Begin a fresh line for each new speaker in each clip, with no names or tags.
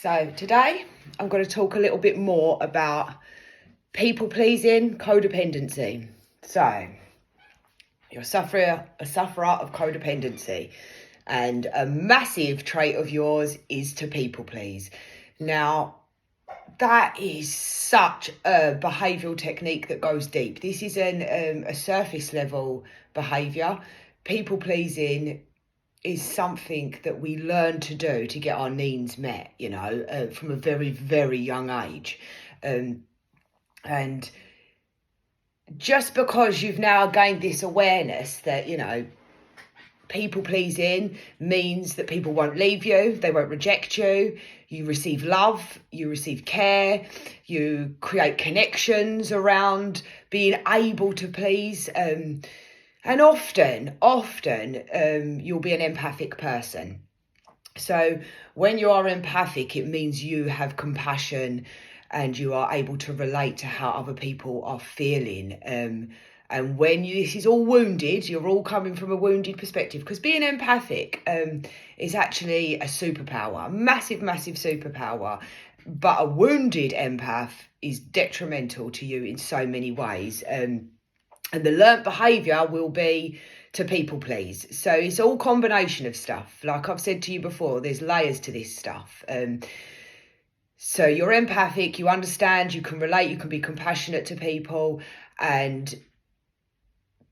So today I'm going to talk a little bit more about people pleasing, codependency. So you're a sufferer of codependency, and a massive trait of yours is to people please. Now, that is such a behavioural technique that goes deep. This is a surface level behaviour. People pleasing is something that we learn to do to get our needs met, from a very, very young age. And just because you've now gained this awareness that, people pleasing means that people won't leave you, they won't reject you, you receive love, you receive care, you create connections around being able to please. And often, you'll be an empathic person. So when you are empathic, it means you have compassion and you are able to relate to how other people are feeling. And when this is all wounded, you're all coming from a wounded perspective, because being empathic is actually a superpower, a massive, massive superpower. But a wounded empath is detrimental to you in so many ways. And the learnt behaviour will be to people please. So it's all combination of stuff. Like I've said to you before, there's layers to this stuff. So you're empathic, you understand, you can relate, you can be compassionate to people, and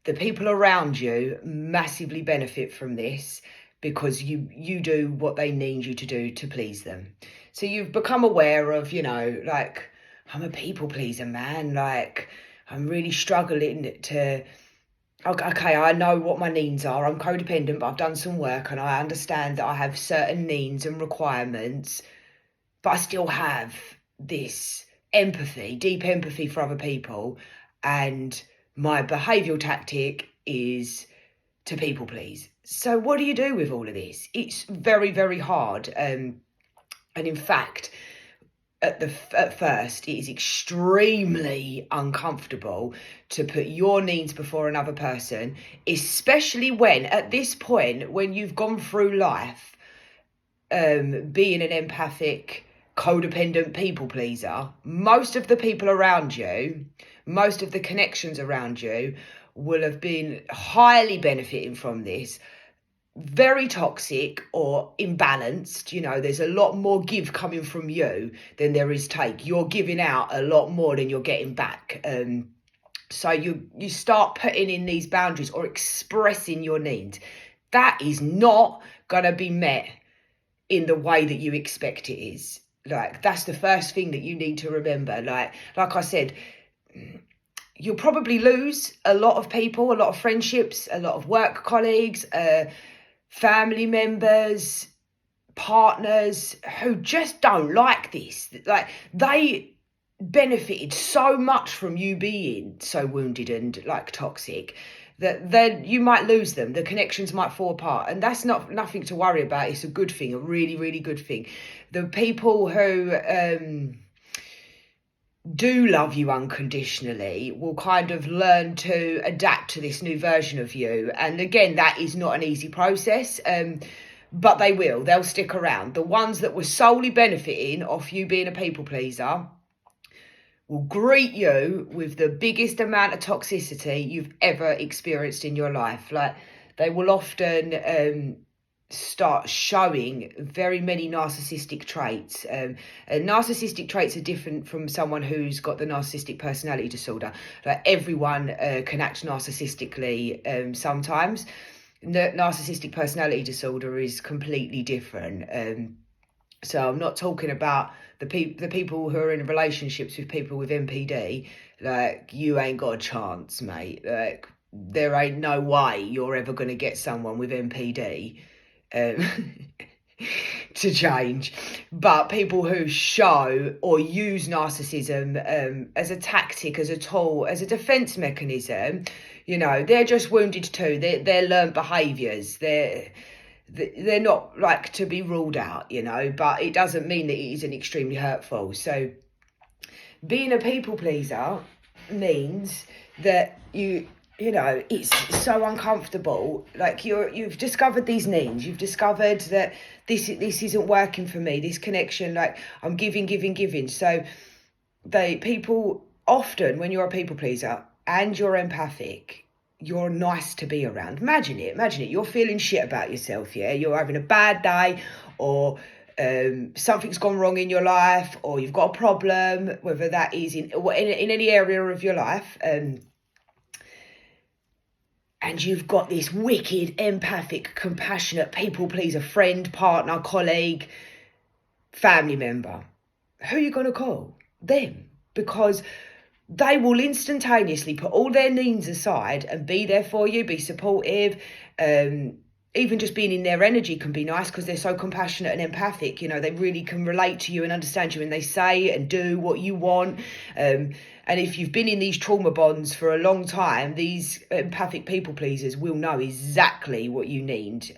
the people around you massively benefit from this because you do what they need you to do to please them. So you've become aware of, I'm a people pleaser, man. I'm really struggling to, okay, I know what my needs are. I'm codependent, but I've done some work and I understand that I have certain needs and requirements, but I still have this empathy, deep empathy for other people. And my behavioural tactic is to people please. So what do you do with all of this? It's very, very hard. And in fact, at first, it is extremely uncomfortable to put your needs before another person, especially when, at this point, when you've gone through life, being an empathic, codependent people pleaser, most of the people around you, most of the connections around you will have been highly benefiting from this. Very toxic or imbalanced, there's a lot more give coming from you than there is take. You're giving out a lot more than you're getting back. So you start putting in these boundaries or expressing your needs. That is not going to be met in the way that you expect it is. That's the first thing that you need to remember. Like I said, you'll probably lose a lot of people, a lot of friendships, a lot of work colleagues, family members, partners who just don't like this. They benefited so much from you being so wounded and toxic that then you might lose them. The connections might fall apart, and that's nothing to worry about. It's a good thing, a really, really good thing. The people who do love you unconditionally will kind of learn to adapt to this new version of you. And again, that is not an easy process, but they'll stick around. The ones that were solely benefiting off you being a people pleaser will greet you with the biggest amount of toxicity you've ever experienced in your life. They will often start showing very many narcissistic traits. And narcissistic traits are different from someone who's got the narcissistic personality disorder. Everyone can act narcissistically sometimes. Narcissistic personality disorder is completely different. So I'm not talking about the people who are in relationships with people with NPD. You ain't got a chance, mate. There ain't no way you're ever going to get someone with NPD to change. But people who show or use narcissism as a tactic, as a tool, as a defense mechanism, they're just wounded too. They're learned behaviours. They're not to be ruled out, but it doesn't mean that it isn't extremely hurtful. So being a people pleaser means that you you know, it's so uncomfortable. Like you've discovered these needs. You've discovered that this isn't working for me. This connection, like I'm giving. So people often, when you're a people pleaser and you're empathic, you're nice to be around. Imagine it. You're feeling shit about yourself. Yeah, you're having a bad day, or something's gone wrong in your life, or you've got a problem, whether that is in any area of your life. And you've got this wicked, empathic, compassionate people pleaser friend, partner, colleague, family member. Who are you going to call? Them. Because they will instantaneously put all their needs aside and be there for you, be supportive. Even just being in their energy can be nice because they're so compassionate and empathic. You know, they really can relate to you and understand you, and they say and do what you want. And if you've been in these trauma bonds for a long time, these empathic people pleasers will know exactly what you need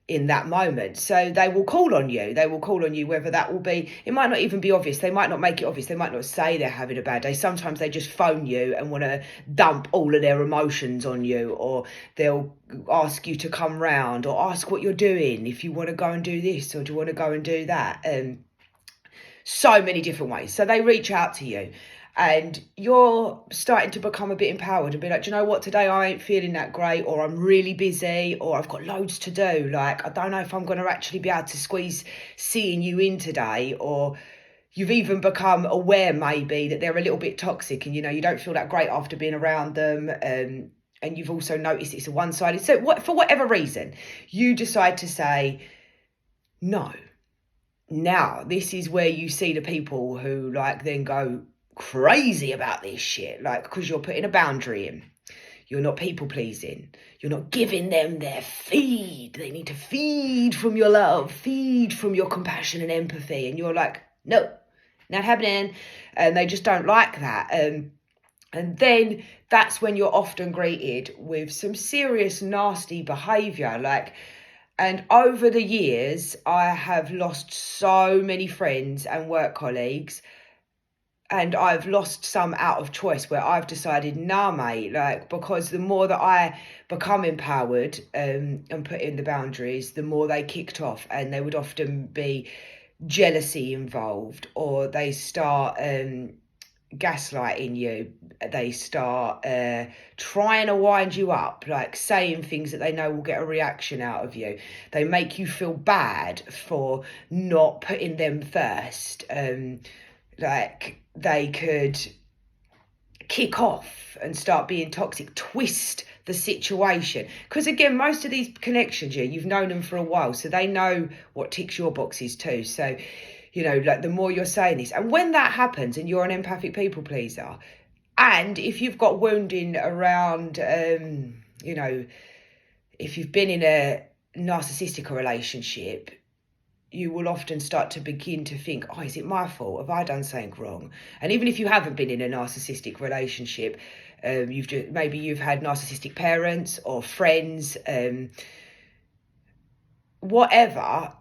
in that moment. So they will call on you. They will call on you, whether that will be, it might not even be obvious. They might not make it obvious. They might not say they're having a bad day. Sometimes they just phone you and want to dump all of their emotions on you, or they'll ask you to come round, or ask what you're doing, if you want to go and do this, or do you want to go and do that. So many different ways. So they reach out to you. And you're starting to become a bit empowered and be like, do you know what, today I ain't feeling that great, or I'm really busy, or I've got loads to do. Like, I don't know if I'm going to actually be able to squeeze seeing you in today. Or you've even become aware maybe that they're a little bit toxic, and, you know, you don't feel that great after being around them. And you've also noticed it's a one-sided. So for whatever reason, you decide to say, no. Now, this is where you see the people who like then go crazy about this shit, like, because you're putting a boundary in. You're not people pleasing. You're not giving them their feed. They need to feed from your love, feed from your compassion and empathy. And you're like, no, not happening. And they just don't like that. And then that's when you're often greeted with some serious nasty behaviour. And over the years, I have lost so many friends and work colleagues. And I've lost some out of choice, where I've decided, nah, mate, like, because the more that I become empowered and put in the boundaries, the more they kicked off. And there would often be jealousy involved, or they start gaslighting you. They start trying to wind you up, like saying things that they know will get a reaction out of you. They make you feel bad for not putting them first. Like, they could kick off and start being toxic, twist the situation. Because again, most of these connections, you've known them for a while, so they know what ticks your boxes too. So, you know, like, the more you're saying this, and when that happens and you're an empathic people pleaser, and if you've got wounding around, you know, if you've been in a narcissistic relationship, you will often start to begin to think, oh, is it my fault? Have I done something wrong? And even if you haven't been in a narcissistic relationship, maybe you've had narcissistic parents or friends, whatever,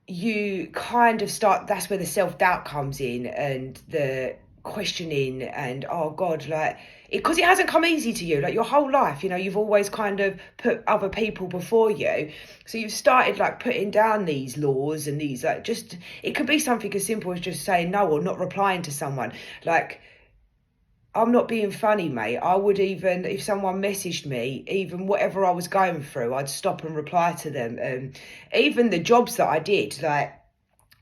you kind of start, that's where the self-doubt comes in, and the questioning, and oh God, like, because it hasn't come easy to you, like, your whole life, you know, you've always kind of put other people before you. So you've started like putting down these laws and these, like, just, it could be something as simple as just saying no, or not replying to someone. Like, I'm not being funny, mate. I would, even if someone messaged me, even whatever I was going through, I'd stop and reply to them. Even the jobs that I did, like,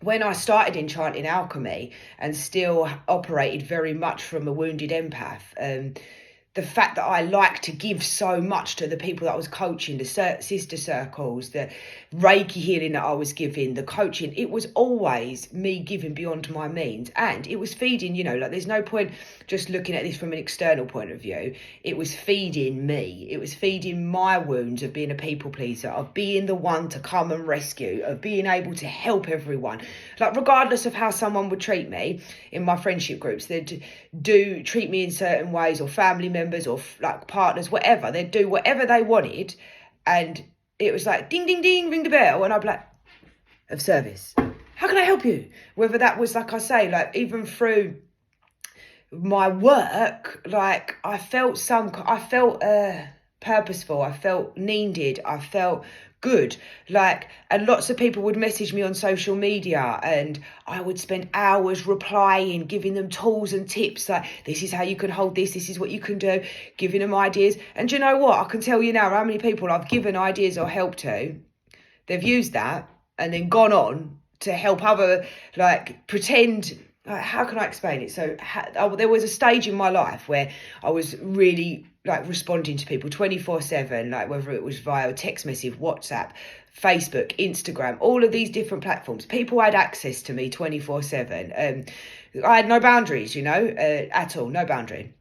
when I started enchanting alchemy and still operated very much from a wounded empath, the fact that I like to give so much to the people that I was coaching, the sister circles, the Reiki healing that I was giving, the coaching, it was always me giving beyond my means. And it was feeding, you know, like, there's no point just looking at this from an external point of view. It was feeding me. It was feeding my wounds of being a people pleaser, of being the one to come and rescue, of being able to help everyone. Like, regardless of how someone would treat me in my friendship groups, they'd do treat me in certain ways, or family members, or like partners, whatever. They'd do whatever they wanted, and it was like, ding, ding, ding, ring the bell, and I'd be like, of service. How can I help you? Whether that was, like I say, like, even through my work, like I felt purposeful, I felt needed, I felt good. Like, and lots of people would message me on social media, and I would spend hours replying, giving them tools and tips, like, this is how you can hold this is what you can do, giving them ideas. And do you know what? I can tell you now how many people I've given ideas or help to, they've used that and then gone on to help other, like, pretend, like, how can I explain it? So there was a stage in my life where I was really like responding to people 24/7, like whether it was via text message, WhatsApp, Facebook, Instagram, all of these different platforms. People had access to me 24/7. I had no boundaries, at all, no boundary.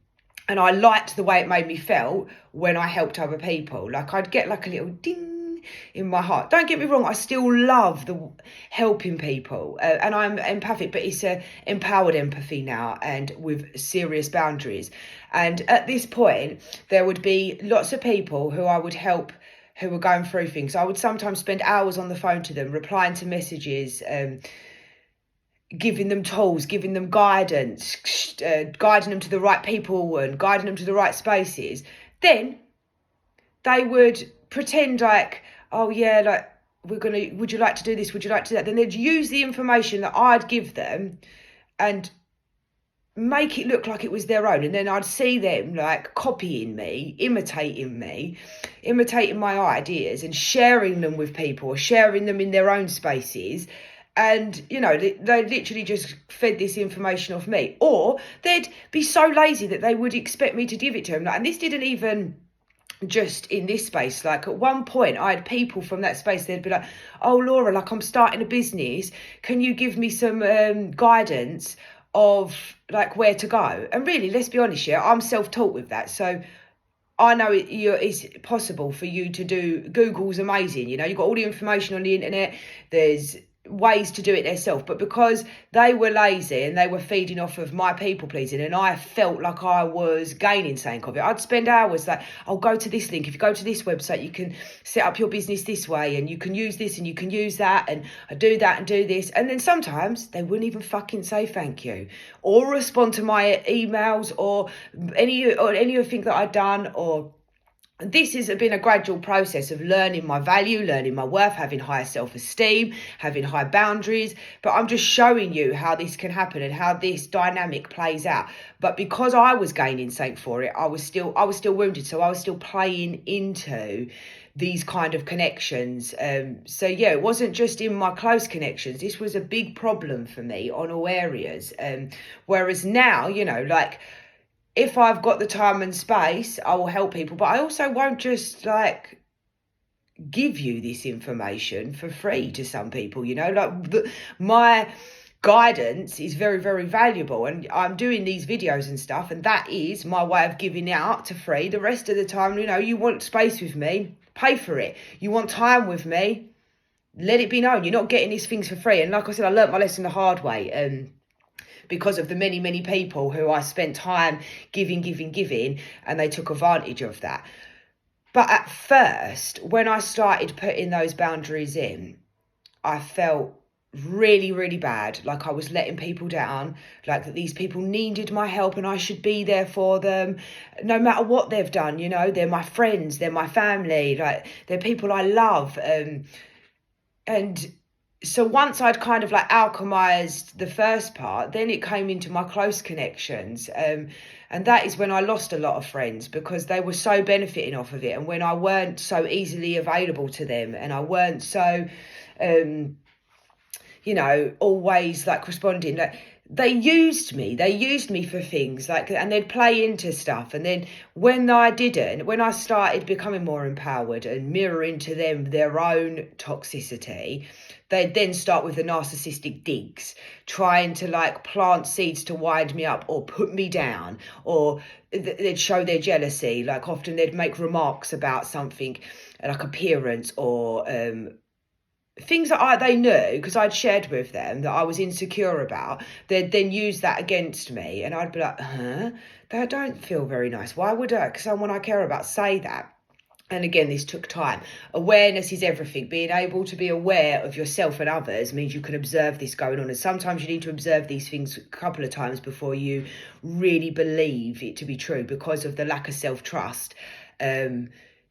And I liked the way it made me feel when I helped other people. Like, I'd get like a little ding in my heart. Don't get me wrong, I still love the helping people, and I'm empathic, but it's a empowered empathy now, and with serious boundaries. And at this point, there would be lots of people who I would help who were going through things. I would sometimes spend hours on the phone to them, replying to messages, giving them tools, giving them guidance, guiding them to the right people and guiding them to the right spaces. Then they would pretend like, oh yeah, like, would you like to do this? Would you like to do that? Then they'd use the information that I'd give them and make it look like it was their own. And then I'd see them like copying me, imitating my ideas and sharing them with people, or sharing them in their own spaces. And, they literally just fed this information off me. Or they'd be so lazy that they would expect me to give it to them. And this didn't even just in this space. Like, at one point I had people from that space, they'd be like, oh Laura, like, I'm starting a business, can you give me some guidance of like where to go? And really, let's be honest, yeah, I'm self-taught with that, so I know it's possible for you to do. Google's amazing, you've got all the information on the internet, there's ways to do it themselves. But because they were lazy and they were feeding off of my people pleasing, and I felt like I was gaining something of it, I'd spend hours like, I'll go to this link, if you go to this website you can set up your business this way, and you can use this and you can use that, and I do that and do this. And then sometimes they wouldn't even fucking say thank you or respond to my emails or anything that I'd done. Or this has been a gradual process of learning my value, learning my worth, having higher self-esteem, having high boundaries. But I'm just showing you how this can happen and how this dynamic plays out. But because I was gaining something for it, I was still wounded. So I was still playing into these kind of connections. So yeah, it wasn't just in my close connections. This was a big problem for me on all areas. Whereas now, like, if I've got the time and space, I will help people. But I also won't just like give you this information for free to some people, my guidance is very, very valuable, and I'm doing these videos and stuff, and that is my way of giving out to free. The rest of the time, you want space with me, pay for it. You want time with me, let it be known you're not getting these things for free. And like I said, I learnt my lesson the hard way, because of the many, many people who I spent time giving, and they took advantage of that. But at first, when I started putting those boundaries in, I felt really, really bad, like I was letting people down, like that these people needed my help and I should be there for them no matter what they've done. They're my friends, they're my family, like they're people I love. And so once I'd kind of like alchemized the first part, then it came into my close connections. And that is when I lost a lot of friends, because they were so benefiting off of it. And when I weren't so easily available to them, and I weren't so, always like responding, like, they used me for things, like, and they'd play into stuff. And then when I started becoming more empowered and mirroring to them their own toxicity, they'd then start with the narcissistic digs, trying to like plant seeds to wind me up or put me down, or they'd show their jealousy. Like, often they'd make remarks about something like appearance or things that they knew, because I'd shared with them, that I was insecure about. They'd then use that against me, and I'd be like, that don't feel very nice. Why would someone I care about say that? And again, this took time. Awareness is everything. Being able to be aware of yourself and others means you can observe this going on. And sometimes you need to observe these things a couple of times before you really believe it to be true, because of the lack of self-trust.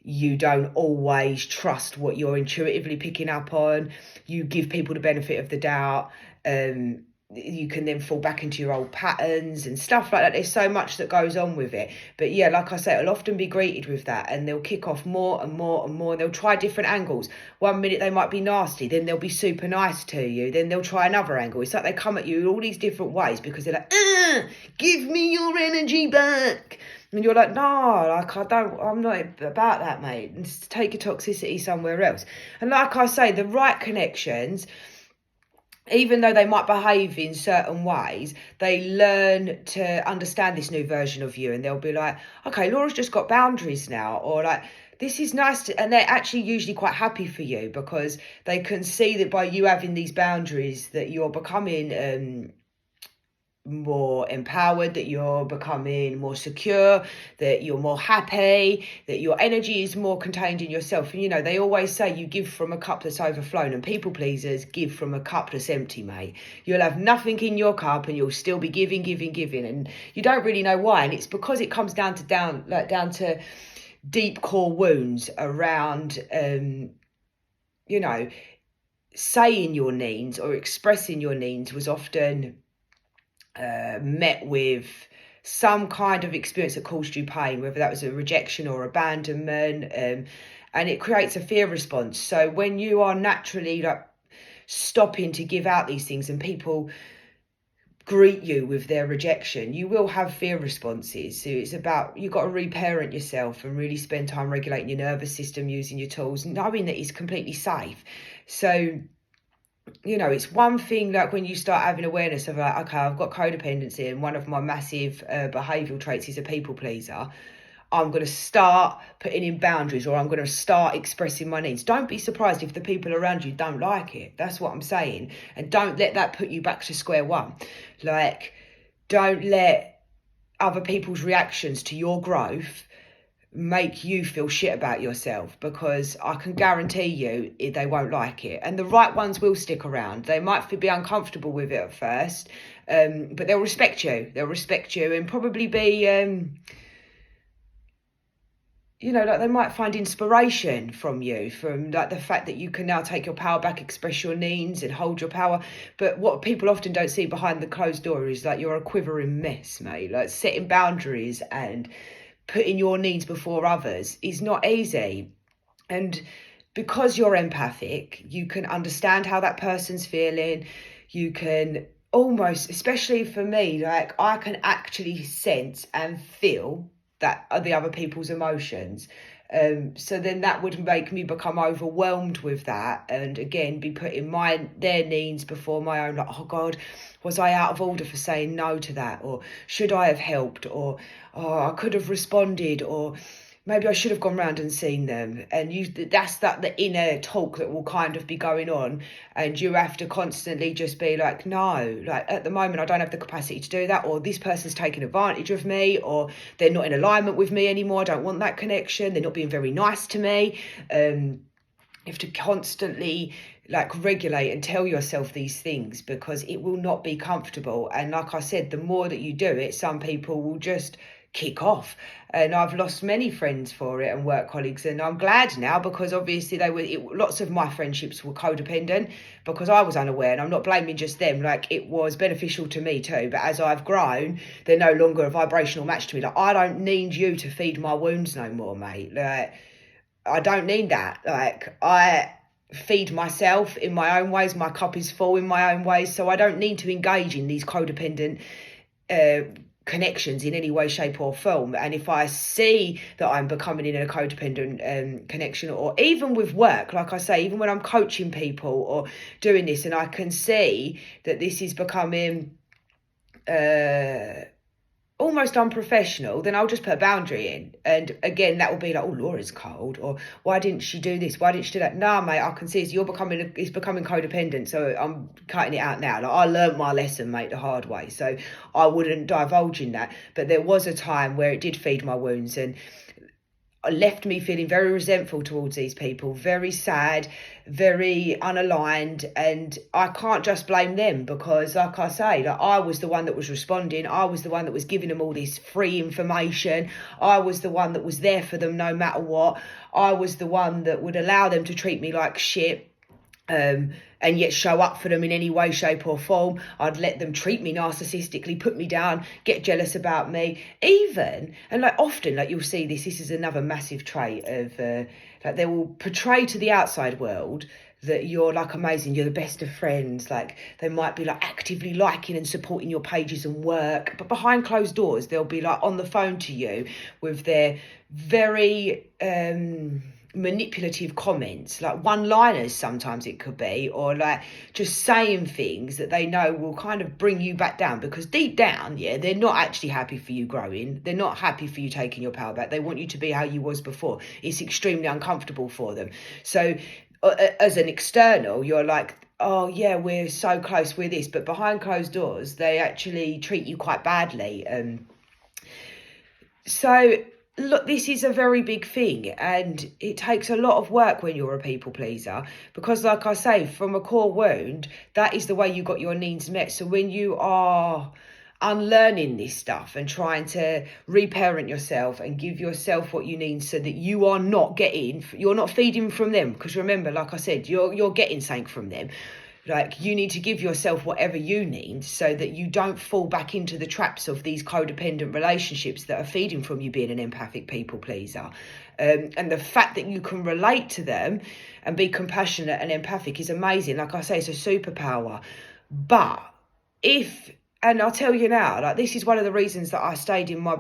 You don't always trust what you're intuitively picking up on. You give people the benefit of the doubt. You can then fall back into your old patterns and stuff like that. There's so much that goes on with it. But yeah, like I say, it'll often be greeted with that, and they'll kick off more and more and more. And they'll try different angles. 1 minute they might be nasty, then they'll be super nice to you, then they'll try another angle. It's like they come at you in all these different ways because they're like, give me your energy back. And you're like, no, like I'm not about that, mate. And take your toxicity somewhere else. And like I say, the right connections, even though they might behave in certain ways, they learn to understand this new version of you, and they'll be like, okay, Laura's just got boundaries now, or like, this is nice and they're actually usually quite happy for you, because they can see that by you having these boundaries that you're becoming more empowered, that you're becoming more secure, that you're more happy, that your energy is more contained in yourself. And they always say you give from a cup that's overflown, and people pleasers give from a cup that's empty, mate. You'll have nothing in your cup and you'll still be giving, and you don't really know why. And it's because it comes down to deep core wounds around saying your needs or expressing your needs was often met with some kind of experience that caused you pain, whether that was a rejection or abandonment, and it creates a fear response. So when you are naturally stopping to give out these things and people greet you with their rejection, you will have fear responses. So it's about, you've got to reparent yourself and really spend time regulating your nervous system, using your tools, knowing that it's completely safe. So it's one thing when you start having awareness of okay, I've got codependency and one of my massive behavioural traits is a people pleaser. I'm going to start putting in boundaries, or I'm going to start expressing my needs. Don't be surprised if the people around you don't like it. That's what I'm saying. And don't let that put you back to square one. Don't let other people's reactions to your growth make you feel shit about yourself, because I can guarantee you they won't like it. And the right ones will stick around. They might be uncomfortable with it at first, but they'll respect you. And probably be they might find inspiration from you, from the fact that you can now take your power back, express your needs and hold your power. But what people often don't see behind the closed door is you're a quivering mess, mate. Setting boundaries and putting your needs before others is not easy. And because you're empathic, you can understand how that person's feeling. You can almost, especially for me, I can actually sense and feel that are the other people's emotions. So then that would make me become overwhelmed with that, and again be putting their needs before my own. Oh God, was I out of order for saying no to that? Or should I have helped? Or I could have responded, or maybe I should have gone round and seen them. And that's the inner talk that will kind of be going on, and you have to constantly just be no, at the moment I don't have the capacity to do that, or this person's taking advantage of me, or they're not in alignment with me anymore, I don't want that connection, they're not being very nice to me. You have to constantly regulate and tell yourself these things, because it will not be comfortable. And like I said, the more that you do it, some people will just kick off. And I've lost many friends for it, and work colleagues, and I'm glad now, because obviously lots of my friendships were codependent because I was unaware, and I'm not blaming just them. It was beneficial to me too, but as I've grown, they're no longer a vibrational match to me. I don't need you to feed my wounds no more, mate. I don't need that. I feed myself in my own ways. My cup is full in my own ways. So I don't need to engage in these codependent connections in any way, shape or form. And if I see that I'm becoming in a codependent connection, or even with work, like I say, even when I'm coaching people or doing this, and I can see that this is becoming almost unprofessional, then I'll just put a boundary in. And again, that will be oh, Laura's cold, or why didn't she do this, why didn't she do that? Nah, mate, I can see it's becoming codependent, so I'm cutting it out now. I learned my lesson, mate, the hard way, so I wouldn't divulge in that. But there was a time where it did feed my wounds, and left me feeling very resentful towards these people, very sad, very unaligned. And I can't just blame them, because like I say, like, I was the one that was responding. I was the one that was giving them all this free information. I was the one that was there for them no matter what. I was the one that would allow them to treat me like shit, and yet show up for them in any way, shape or form. I'd let them treat me narcissistically, put me down, get jealous about me, even, and like often, like you'll see this is another massive trait of, like they will portray to the outside world that you're like amazing, you're the best of friends, like they might be like actively liking and supporting your pages and work, but behind closed doors, they'll be like on the phone to you with their very, manipulative comments, like one-liners sometimes it could be, or like just saying things that they know will kind of bring you back down, because deep down, yeah, they're not actually happy for you growing. They're not happy for you taking your power back. They want you to be how you was before. It's extremely uncomfortable for them. So as an external, you're like, oh yeah, we're so close with this, but behind closed doors, they actually treat you quite badly. So look, this is a very big thing, and it takes a lot of work when you're a people pleaser, because like I say, from a core wound, that is the way you got your needs met. So when you are unlearning this stuff and trying to reparent yourself and give yourself what you need, so that you're not feeding from them, because remember, like I said, you're getting something from them. Like, you need to give yourself whatever you need, so that you don't fall back into the traps of these codependent relationships that are feeding from you being an empathic people pleaser. And the fact that you can relate to them and be compassionate and empathic is amazing. Like I say, it's a superpower. But and I'll tell you now, like, this is one of the reasons that I stayed in my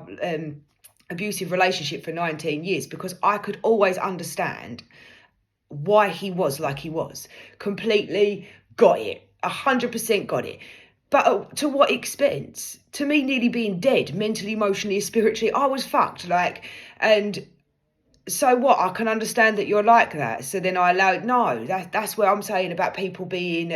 abusive relationship for 19 years, because I could always understand why he was like he was. Completely got it, 100% got it. But to what expense? To me nearly being dead, mentally, emotionally, spiritually, I was fucked. Like, and so what? I can understand that you're like that. So then I allow it. No, that's where I'm saying about people being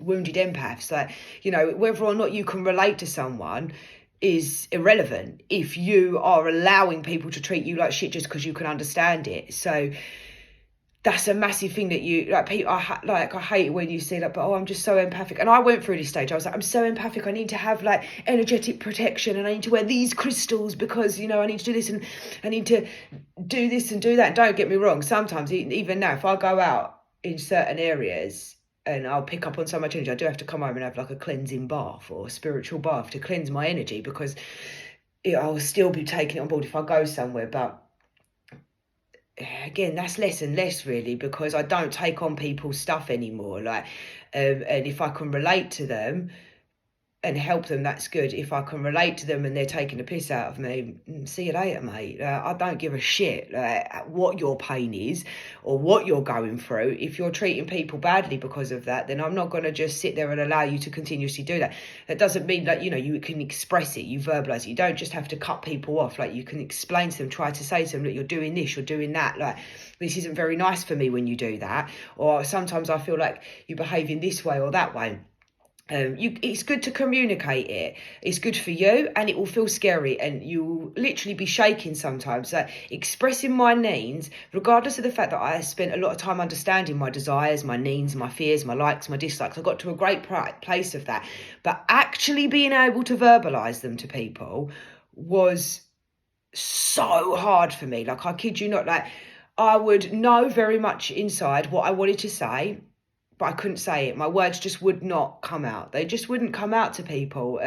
wounded empaths. Like, you know, whether or not you can relate to someone is irrelevant if you are allowing people to treat you like shit just because you can understand it. So that's a massive thing that you, like, people, I hate it when you see, like, but I'm just so empathic. And I went through this stage. I was like, I'm so empathic. I need to have like energetic protection, and I need to wear these crystals because, you know, I need to do this, and I need to do this and do that. And don't get me wrong. Sometimes, even now, if I go out in certain areas and I'll pick up on so much energy, I do have to come home and have like a cleansing bath or a spiritual bath to cleanse my energy, because I'll still be taking it on board if I go somewhere. But again, that's less and less, really, because I don't take on people's stuff anymore. Like, and if I can relate to them and help them, that's good. If I can relate to them and they're taking the piss out of me, see you later, mate. I don't give a shit what your pain is or what you're going through. If you're treating people badly because of that, then I'm not going to just sit there and allow you to continuously do that. That doesn't mean that, you know, you can express it, you verbalise it. You don't just have to cut people off. Like, you can explain to them, try to say to them that you're doing this, you're doing that. Like, this isn't very nice for me when you do that. Or sometimes I feel like you behave in this way or that way. It's good to communicate it. It's good for you, and it will feel scary, and you'll literally be shaking sometimes. Like, expressing my needs, regardless of the fact that I spent a lot of time understanding my desires, my needs, my fears, my likes, my dislikes. I got to a great place of that. But actually being able to verbalise them to people was so hard for me. Like, I kid you not, like, I would know very much inside what I wanted to say, but I couldn't say it. My words just would not come out. They just wouldn't come out to people.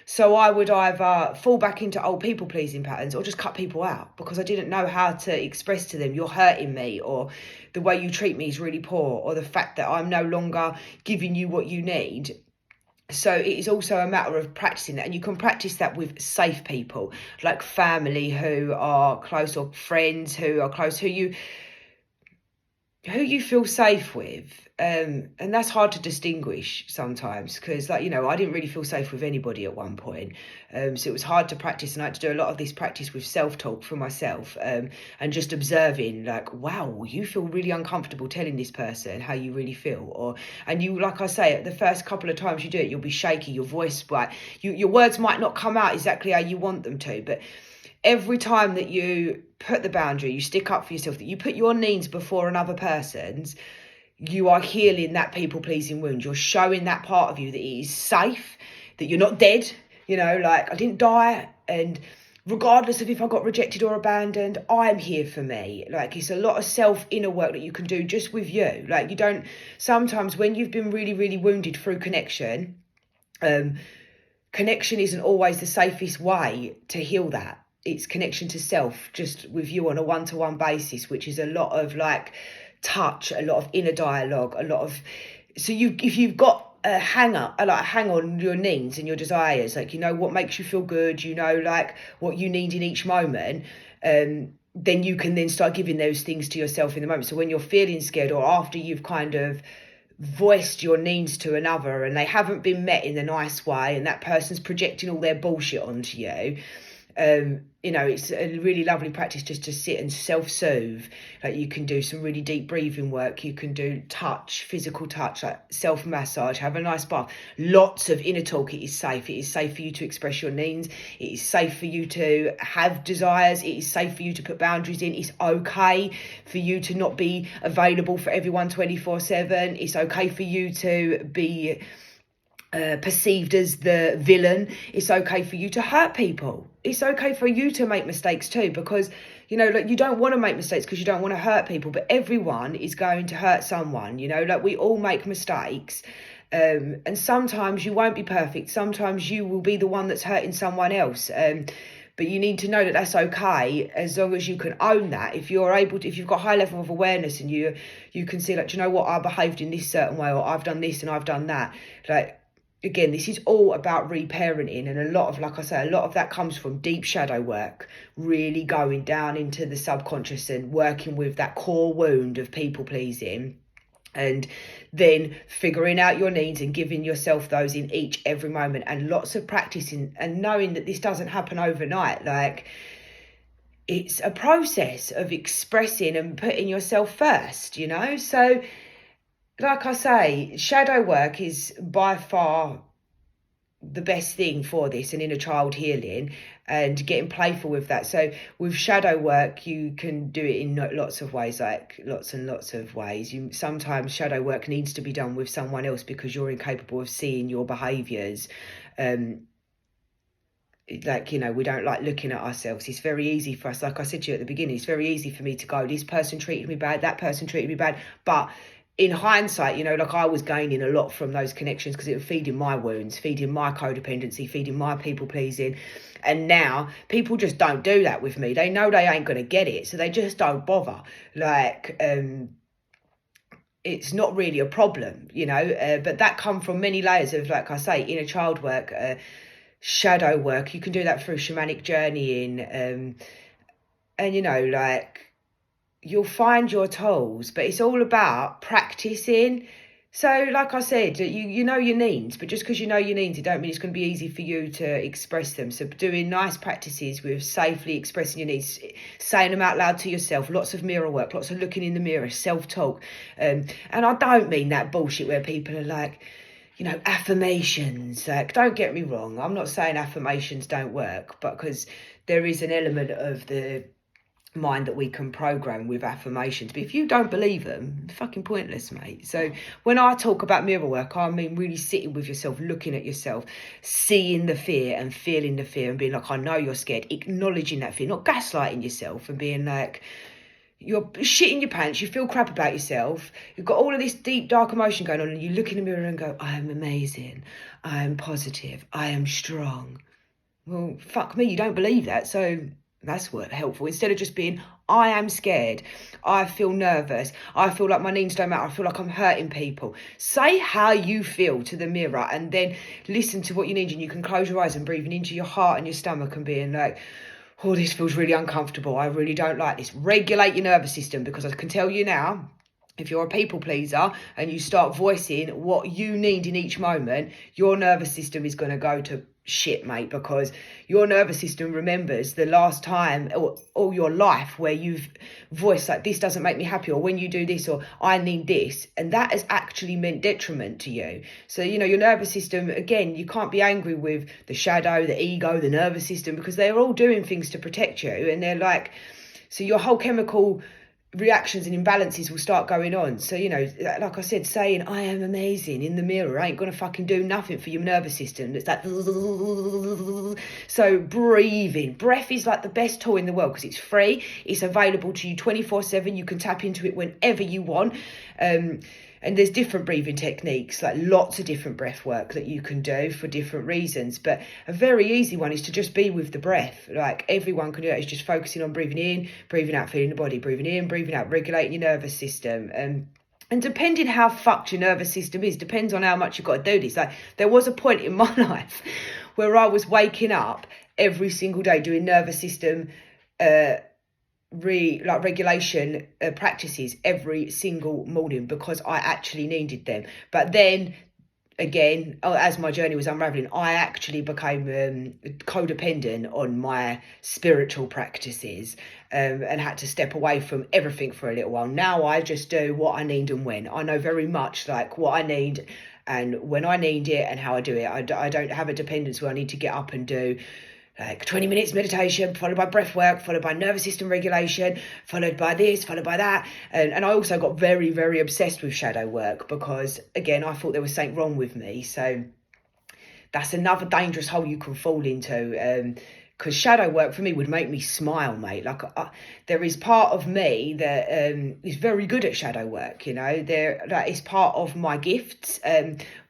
So I would either fall back into old people pleasing patterns or just cut people out, because I didn't know how to express to them, you're hurting me, or the way you treat me is really poor, or the fact that I'm no longer giving you what you need. So it is also a matter of practicing that, and you can practice that with safe people, like family who are close, or friends who are close, who you feel safe with. And that's hard to distinguish sometimes, because, like, you know, I didn't really feel safe with anybody at one point. So it was hard to practice, and I had to do a lot of this practice with self-talk for myself, and just observing, like, wow, you feel really uncomfortable telling this person how you really feel. And you, like I say, the first couple of times you do it, you'll be shaky, your voice, your words might not come out exactly how you want them to, but every time that you put the boundary, you stick up for yourself, that you put your needs before another person's, you are healing that people-pleasing wound. You're showing that part of you that it is safe, that you're not dead. You know, like, I didn't die, and regardless of if I got rejected or abandoned, I'm here for me. Like, it's a lot of inner work that you can do just with you. Like, you don't, sometimes when you've been really, really wounded through connection, connection isn't always the safest way to heal that. It's connection to self, just with you on a one-to-one basis, which is a lot of like touch, a lot of inner dialogue, a lot of, so if you've got a hang on your needs and your desires, like, you know what makes you feel good, you know, like what you need in each moment, then you can then start giving those things to yourself in the moment. So when you're feeling scared, or after you've kind of voiced your needs to another and they haven't been met in a nice way, and that person's projecting all their bullshit onto you, you know, it's a really lovely practice just to sit and self-soothe. Like, you can do some really deep breathing work, you can do touch, physical touch, like self-massage, have a nice bath, lots of inner talk. It is safe for you to express your needs, it is safe for you to have desires, it is safe for you to put boundaries in. It's okay for you to not be available for everyone 24/7. It's okay for you to be perceived as the villain. It's okay for you to hurt people. It's okay for you to make mistakes too, because, you know, like, you don't want to make mistakes because you don't want to hurt people, but everyone is going to hurt someone, you know, like, we all make mistakes. And sometimes you won't be perfect. Sometimes you will be the one that's hurting someone else. But you need to know that that's okay, as long as you can own that. If you're able to, if you've got a high level of awareness and you can see, like, do you know what, I behaved in this certain way, or I've done this and I've done that. Like, again, this is all about reparenting, and a lot of, like I say, a lot of that comes from deep shadow work, really going down into the subconscious and working with that core wound of people pleasing, and then figuring out your needs and giving yourself those in every moment, and lots of practicing and knowing that this doesn't happen overnight. Like, it's a process of expressing and putting yourself first, you know. So, like I say, shadow work is by far the best thing for this, and inner child healing, and getting playful with that. So with shadow work, you can do it in lots of ways, like lots and lots of ways. Sometimes shadow work needs to be done with someone else because you're incapable of seeing your behaviours. Like, you know, we don't like looking at ourselves. It's very easy for us, like I said to you at the beginning, it's very easy for me to go, this person treated me bad, that person treated me bad, but in hindsight, you know, like, I was gaining a lot from those connections because it was feeding my wounds, feeding my codependency, feeding my people pleasing. And now people just don't do that with me. They know they ain't going to get it, so they just don't bother. Like, it's not really a problem, you know, but that come from many layers of, like I say, inner child work, shadow work. You can do that through shamanic journeying, and, you know, like, you'll find your tools, but it's all about practicing. So, like I said, you know your needs, but just because you know your needs, it don't mean it's going to be easy for you to express them. So doing nice practices with safely expressing your needs, saying them out loud to yourself, lots of mirror work, lots of looking in the mirror, self-talk. And I don't mean that bullshit where people are like, you know, affirmations. Like, don't get me wrong, I'm not saying affirmations don't work, but because there is an element of the mind that we can program with affirmations, but if you don't believe them, fucking pointless, mate. So when I talk about mirror work, I mean really sitting with yourself, looking at yourself, seeing the fear and feeling the fear and being like, I know you're scared, acknowledging that fear, not gaslighting yourself and being like, you're shitting your pants, you feel crap about yourself, you've got all of this deep dark emotion going on, and you look in the mirror and go, I am amazing, I am positive, I am strong. Well, fuck me, you don't believe that, so that's what helpful. Instead of just being, I am scared, I feel nervous, I feel like my needs don't matter, I feel like I'm hurting people. Say how you feel to the mirror, and then listen to what you need. And you can close your eyes and breathing into your heart and your stomach and being like, oh, this feels really uncomfortable, I really don't like this. Regulate your nervous system, because I can tell you now, if you're a people pleaser and you start voicing what you need in each moment, your nervous system is going to go to shit, mate, because your nervous system remembers the last time or all your life where you've voiced like, this doesn't make me happy, or when you do this, or I need this, and that has actually meant detriment to you. So, you know, your nervous system, again, you can't be angry with the shadow, the ego, the nervous system, because they're all doing things to protect you, and they're like, so your whole chemical reactions and imbalances will start going on. So, you know, like I said, saying I am amazing in the mirror ain't gonna fucking do nothing for your nervous system. It's like, so breathing, breath is like the best tool in the world because it's free, it's available to you 24/7. You can tap into it whenever you want. And there's different breathing techniques, like lots of different breath work that you can do for different reasons. But a very easy one is to just be with the breath. Like everyone can do it. It's just focusing on breathing in, breathing out, feeling the body, breathing in, breathing out, regulating your nervous system. And depending how fucked your nervous system is, depends on how much you've got to do this. Like there was a point in my life where I was waking up every single day doing nervous system regulation practices every single morning because I actually needed them. But then again, as my journey was unraveling, I actually became codependent on my spiritual practices and had to step away from everything for a little while. Now I just do what I need and when. I know very much like what I need and when I need it and how I do it. I don't have a dependence where I need to get up and do like 20 minutes meditation, followed by breath work, followed by nervous system regulation, followed by this, followed by that. And I also got very, very obsessed with shadow work because, again, I thought there was something wrong with me. So that's another dangerous hole you can fall into. Because shadow work for me would make me smile, mate. Like there is part of me that is very good at shadow work, you know. That is part of my gifts.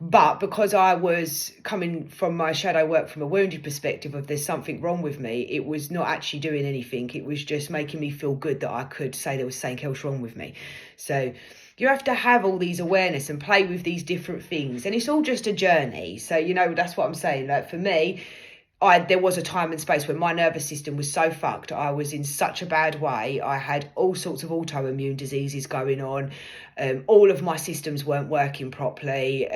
But because I was coming from my shadow work from a wounded perspective of there's something wrong with me, it was not actually doing anything. It was just making me feel good that I could say there was something else wrong with me. So you have to have all these awareness and play with these different things. And it's all just a journey. So, you know, that's what I'm saying. Like for me, there was a time and space where my nervous system was so fucked. I was in such a bad way. I had all sorts of autoimmune diseases going on. All of my systems weren't working properly.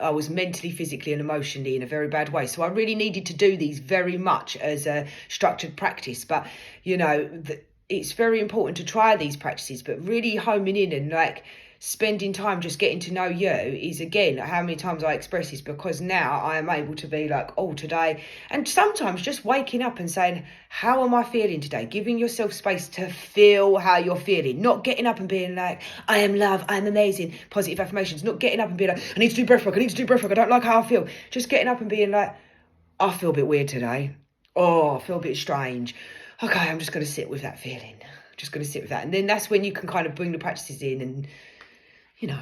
I was mentally, physically and emotionally in a very bad way. So I really needed to do these very much as a structured practice. But, you know, it's very important to try these practices, but really homing in and like spending time just getting to know you is, again, how many times I express this, because now I am able to be like, oh, today, and sometimes just waking up and saying, how am I feeling today? Giving yourself space to feel how you're feeling, not getting up and being like, I am love, I'm amazing, positive affirmations, not getting up and being like, I need to do breath work, I don't like how I feel. Just getting up and being like, I feel a bit weird today. Oh, I feel a bit strange. Okay, I'm just going to sit with that feeling. Just going to sit with that. And then that's when you can kind of bring the practices in and, you know,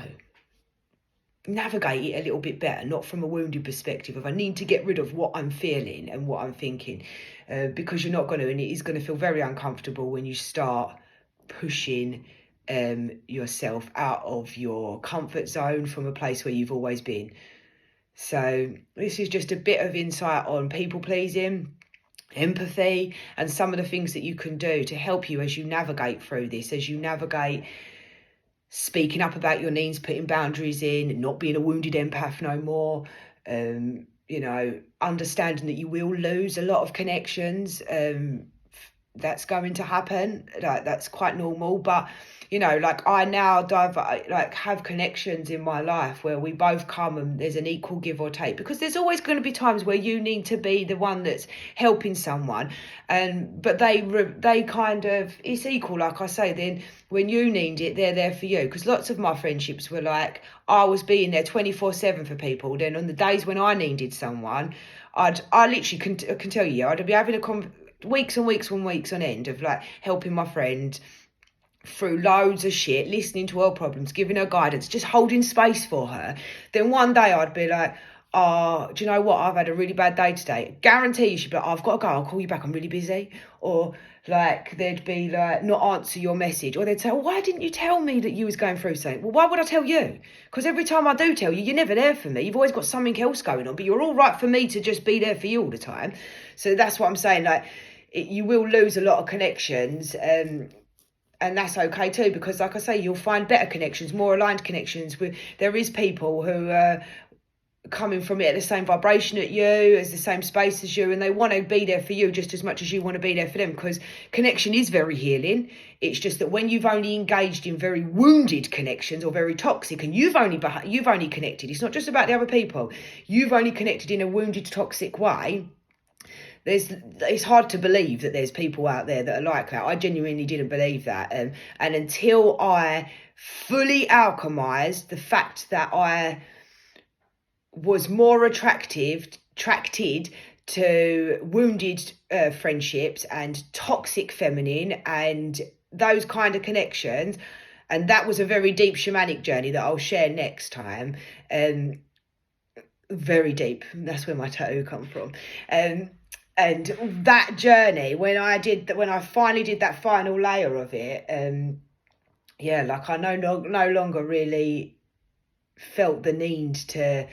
navigate it a little bit better, not from a wounded perspective of I need to get rid of what I'm feeling and what I'm thinking, because you're not going to, and it is going to feel very uncomfortable when you start pushing yourself out of your comfort zone from a place where you've always been. So this is just a bit of insight on people pleasing, empathy, and some of the things that you can do to help you as you navigate through this, as you navigate speaking up about your needs, putting boundaries in, not being a wounded empath no more, you know, understanding that you will lose a lot of connections. That's going to happen. Like, that's quite normal. But, you know, like I now have connections in my life where we both come and there's an equal give or take, because there's always going to be times where you need to be the one that's helping someone, but they kind of, it's equal. Like I say, then when you need it, they're there for you. Because lots of my friendships were like, I was being there 24/7 for people. Then on the days when I needed someone, I literally can tell you, I'd be having weeks and weeks and weeks on end of like helping my friend through loads of shit, listening to her problems, giving her guidance, just holding space for her. Then one day I'd be like, oh, do you know what? I've had a really bad day today. Guarantee you she'd be like, oh, I've got to go. I'll call you back. I'm really busy. Or like they'd be like, not answer your message. Or they'd say, oh, why didn't you tell me that you was going through something? Well, why would I tell you? Because every time I do tell you, you're never there for me. You've always got something else going on, but you're all right for me to just be there for you all the time. So that's what I'm saying. Like, you will lose a lot of connections. And that's okay too, because like I say, you'll find better connections, more aligned connections. There is people who are coming from it at the same vibration at you, as the same space as you, and they want to be there for you just as much as you want to be there for them, because connection is very healing. It's just that when you've only engaged in very wounded connections or very toxic, and you've only connected, it's not just about the other people, you've only connected in a wounded, toxic way. It's hard to believe that there's people out there that are like that. I genuinely didn't believe that. And until I fully alchemized the fact that I was more attracted to wounded friendships and toxic feminine and those kind of connections, and that was a very deep shamanic journey that I'll share next time. Very deep. That's where my tattoo come from. And that journey, when I finally did that final layer of it, like I no longer really felt the need to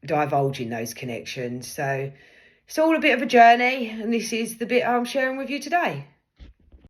divulge in those connections. So it's all a bit of a journey, and this is the bit I'm sharing with you today.